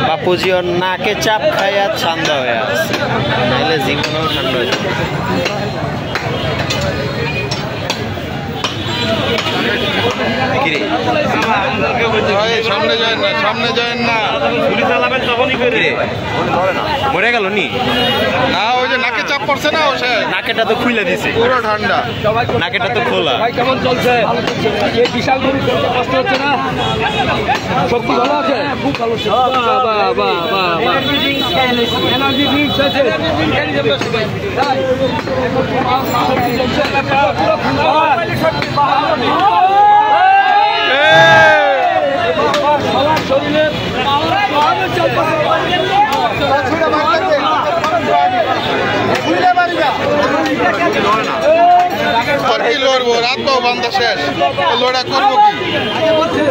বাপুজি ওর নাকে চাপ খাইয়া ঠান্ডা হয়ে আছে, নাইলে জীবনেও ঠান্ডা হয়ে যাবে। মরে গেল নি না, ওই যে নাকে চাপ পড়ছে না, নাকেটা তো খুলে দিছে, পুরো ঠান্ডা, নাকেটা তো খোলা। কেমন চলছে? এই বিশাল কষ্ট হচ্ছে না? শক্তি ভালো আছে? খুব ভালো। এনার্জি ড্রিঙ্কস আছে। শরীরে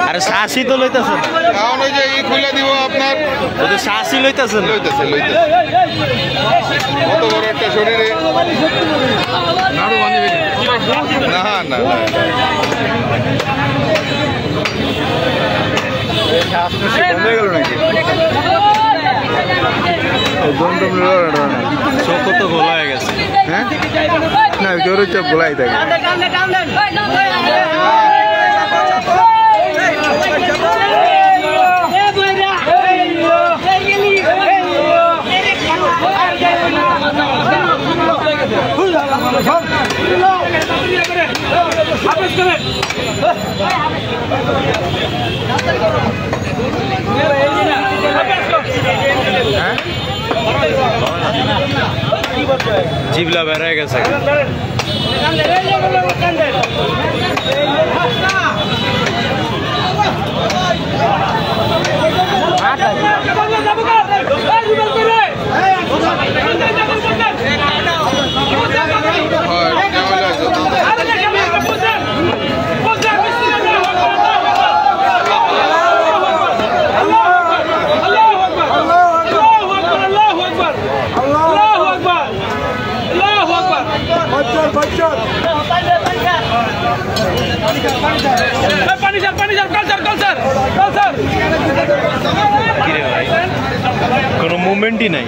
আরে শ্বাসই তো লইতেছে, কারণ ওই যে খুলে দিব আপনার, শ্বাসই লইতেছে লইতেছে কত বড় একটা শরীরে। না না কমে গেল নাকি? চোখ তো গোলা হয়ে গেছে। হ্যাঁ না, জোরে চোখ গোলাই থাকে। জিবলা বের হয়ে গেছে। কোনো মুভমেন্টই নাই।